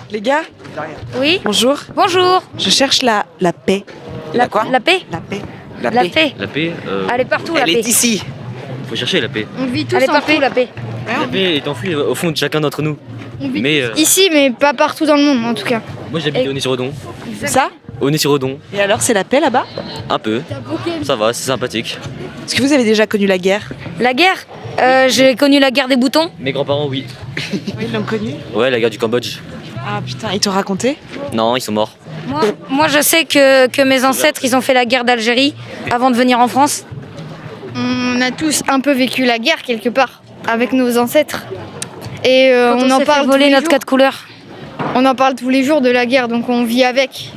Les gars, Oui. bonjour. Bonjour. Je cherche la paix. La quoi La paix. La paix. La paix. La paix, Elle est partout, la Elle paix. est ici. faut chercher la paix. On vit tous Elle est en partout, paix. la paix. La paix est enfouie au fond de chacun d'entre nous. On vit Mais ici, mais pas partout dans le monde en tout cas. moi j'habite Et- au Nez-sur-Odon. Ça Au Nez-sur-Odon, Et alors, c'est la paix là-bas? un peu. Ça va, c'est sympathique. Est-ce que vous avez déjà connu la guerre? La guerre. J'ai connu la guerre des boutons. Mes grands-parents, oui. Oui, ils l'ont connue. Ouais, la guerre du Cambodge. Ah putain, ils t'ont raconté? Non, ils sont morts. Moi, je sais que mes ancêtres, ils ont fait la guerre d'Algérie avant de venir en France. On a tous un peu vécu la guerre quelque part avec nos ancêtres. Et Quand on en s'est fait parle tous voler les notre jours. 4 couleurs. On en parle tous les jours de la guerre, donc on vit avec.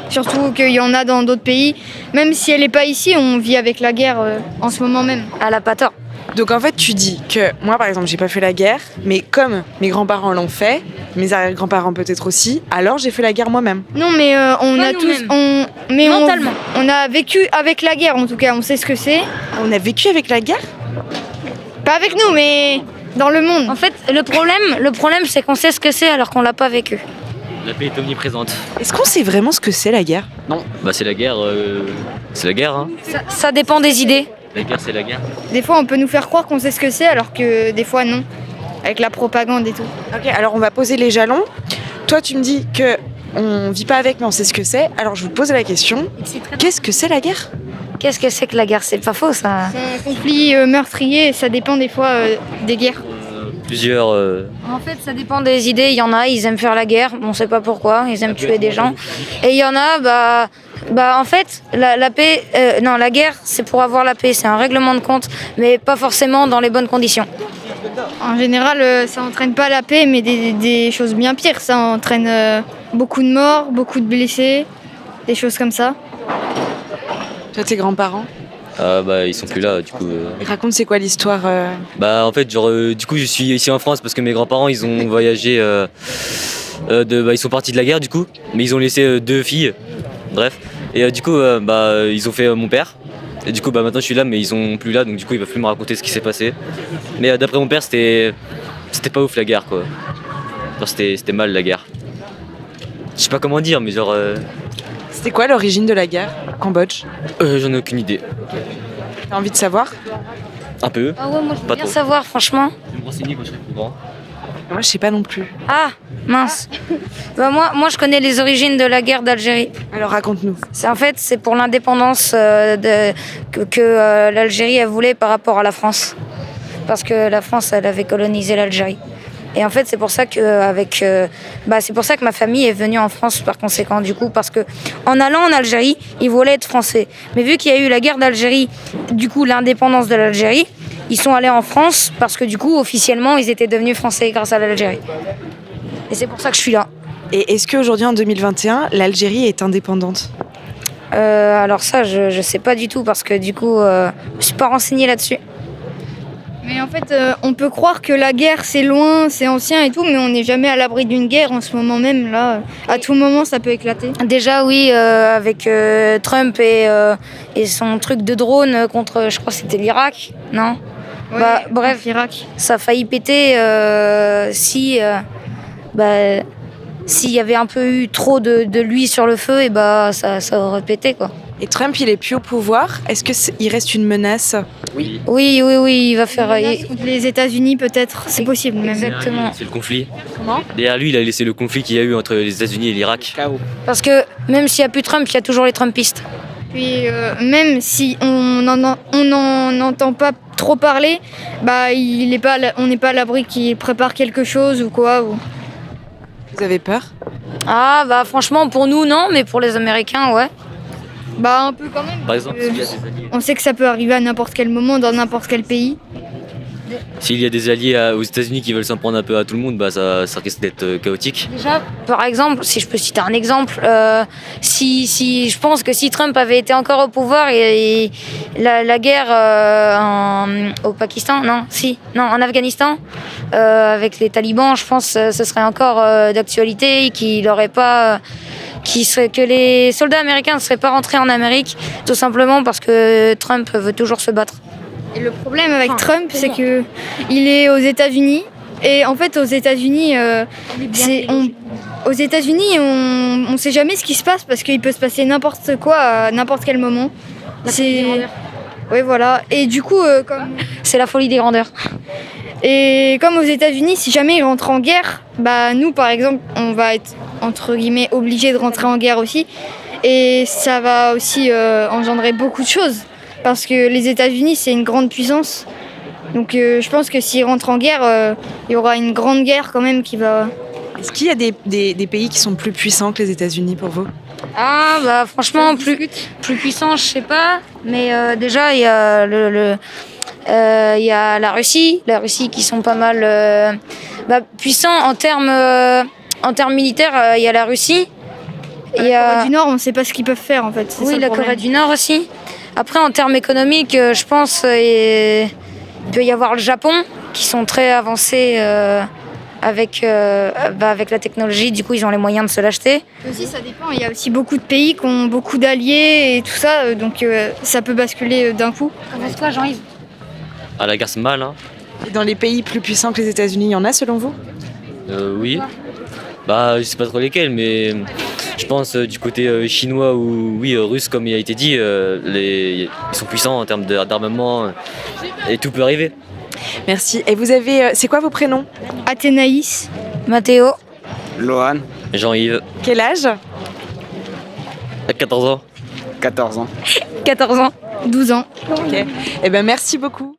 Surtout qu'il y en a dans d'autres pays. Même si elle n'est pas ici, on vit avec la guerre en ce moment même. Elle a pas tort. Donc en fait, tu dis que moi, par exemple, j'ai pas fait la guerre, mais comme mes grands-parents l'ont fait, mes arrière-grands-parents peut-être aussi, alors j'ai fait la guerre moi-même. Non, mais on Pas a tous. nous-mêmes. Mentalement. On a vécu avec la guerre en tout cas, on sait ce que c'est. On a vécu avec la guerre? Pas avec nous, mais dans le monde. En fait, le problème, c'est qu'on sait ce que c'est alors qu'on l'a pas vécu. La paix est omniprésente. Est-ce qu'on sait vraiment ce que c'est la guerre? Non, bah c'est la guerre. C'est la guerre, hein. Ça dépend des idées. La guerre, c'est la guerre. Des fois, on peut nous faire croire qu'on sait ce que c'est, alors que des fois, non. Avec la propagande et tout. Ok, alors on va poser les jalons. Toi, tu me dis que on vit pas avec, mais on sait ce que c'est. Alors je vous pose la question. Qu'est-ce que c'est la guerre? Qu'est-ce que c'est que la guerre? C'est pas faux, ça. C'est un conflit meurtrier, ça dépend des fois des guerres. Plusieurs. En fait, ça dépend des idées. Il y en a, ils aiment faire la guerre. On sait pas pourquoi. Ils aiment tuer des gens. Et il y en a, en fait, la paix, non, la guerre, c'est pour avoir la paix. C'est un règlement de compte, mais pas forcément dans les bonnes conditions. En général, ça entraîne pas la paix, mais des choses bien pires. Ça entraîne beaucoup de morts, beaucoup de blessés, des choses comme ça. Toi, tes grands-parents? Ah bah ils sont plus là, du coup. Raconte, c'est quoi l'histoire? Bah en fait, genre, du coup, je suis ici en France parce que mes grands-parents, ils ont voyagé. Ils sont partis de la guerre, du coup, mais ils ont laissé 2 filles. Bref. Et du coup, ils ont fait mon père. Et du coup, maintenant je suis là, mais ils sont plus là, donc du coup, ils peuvent plus me raconter ce qui s'est passé. Mais d'après mon père, c'était pas ouf la guerre, quoi. Genre, c'était mal la guerre. Je sais pas comment dire, mais genre. C'était quoi l'origine de la guerre au Cambodge? J'en ai aucune idée. T'as envie de savoir? Un peu. Ah ouais, moi je veux Pas bien trop. savoir, franchement. Je vais me renseigner quand je serai plus grand. Moi, je sais pas non plus. Ah, mince. Moi, je connais les origines de la guerre d'Algérie. Alors raconte-nous. C'est pour l'indépendance que l'Algérie elle voulait par rapport à la France. Parce que la France, elle avait colonisé l'Algérie. Et en fait, c'est pour ça que c'est pour ça que ma famille est venue en France par conséquent, du coup, parce que en allant en Algérie, ils voulaient être français. Mais vu qu'il y a eu la guerre d'Algérie, du coup, l'indépendance de l'Algérie, ils sont allés en France parce que du coup, officiellement, ils étaient devenus français grâce à l'Algérie. Et c'est pour ça que je suis là. Et est-ce qu'aujourd'hui, en 2021, l'Algérie est indépendante? Alors ça, je sais pas du tout parce que du coup, je me suis pas renseignée là-dessus. Mais en fait, on peut croire que la guerre, c'est loin, c'est ancien et tout, mais on n'est jamais à l'abri d'une guerre en ce moment même. Là, à tout moment, ça peut éclater. Déjà, oui, avec Trump et son truc de drone contre, je crois que c'était l'Irak, non? Ouais, Bref, Irak. ça a failli péter s'il y avait un peu eu trop de l'huile sur le feu, et ça aurait pété, quoi. Et Trump, il est plus au pouvoir. Est-ce qu'il reste une menace? Oui. Oui, il va faire. Menace contre les États-Unis, peut-être, c'est possible même. Exactement. C'est le conflit. Comment? Derrière lui, il a laissé le conflit qu'il y a eu entre les États-Unis et l'Irak. Parce que même s'il n'y a plus Trump, il y a toujours les Trumpistes. Puis même si on n'en entend pas trop parler, on n'est pas à l'abri qu'il prépare quelque chose ou quoi. Vous avez peur? Ah, franchement, pour nous, non, mais pour les Américains, ouais. Un peu quand même. Par exemple, parce que on sait que ça peut arriver à n'importe quel moment, dans n'importe quel pays. s'il y a des alliés aux États-Unis qui veulent s'en prendre un peu à tout le monde, ça risque d'être chaotique. Déjà, par exemple, si je peux citer un exemple, si je pense que si Trump avait été encore au pouvoir et la guerre au Pakistan, en Afghanistan, avec les talibans, je pense que ce serait encore d'actualité et qu'il n'aurait pas... que les soldats américains ne seraient pas rentrés en Amérique, tout simplement parce que Trump veut toujours se battre. Et le problème avec Trump, c'est que il est aux États-Unis Et en fait, aux États-Unis, on sait jamais ce qui se passe parce qu'il peut se passer n'importe quoi à n'importe quel moment. Oui, voilà. Et du coup, C'est la folie des grandeurs. Et comme aux États-Unis, si jamais ils rentrent en guerre, bah nous par exemple, on va être entre guillemets obligés de rentrer en guerre aussi. Et ça va aussi engendrer beaucoup de choses. Parce que les États-Unis, c'est une grande puissance. Donc je pense que s'ils rentrent en guerre, il y aura une grande guerre quand même qui va... Est-ce qu'il y a des pays qui sont plus puissants que les États-Unis pour vous? Ah bah franchement plus puissant je sais pas, mais déjà il y a il y a la Russie qui sont pas mal puissants en termes militaires. Il y a la Russie. La Corée du Nord, on ne sait pas ce qu'ils peuvent faire en fait. Oui, la Corée du Nord aussi. Après en termes économiques, je pense il peut y avoir le Japon qui sont très avancés. Avec la technologie, du coup, ils ont les moyens de se l'acheter. Aussi, ça dépend. Il y a aussi beaucoup de pays qui ont beaucoup d'alliés et tout ça, donc ça peut basculer d'un coup. Qu'en penses toi, Jean-Yves? Ah, la guerre, c'est mal, hein. Et dans les pays plus puissants que les États-Unis, il y en a selon vous? Oui. Bah, je sais pas trop lesquels, mais je pense du côté chinois ou russe, comme il a été dit, ils sont puissants en termes d'armement et tout peut arriver. Merci. Et vous avez... c'est quoi vos prénoms? Athénaïs. Mathéo. Lohan, Jean-Yves, Quel âge? à 14 ans. 14 ans. 14 ans. 12 ans. Ok. Eh ben merci beaucoup.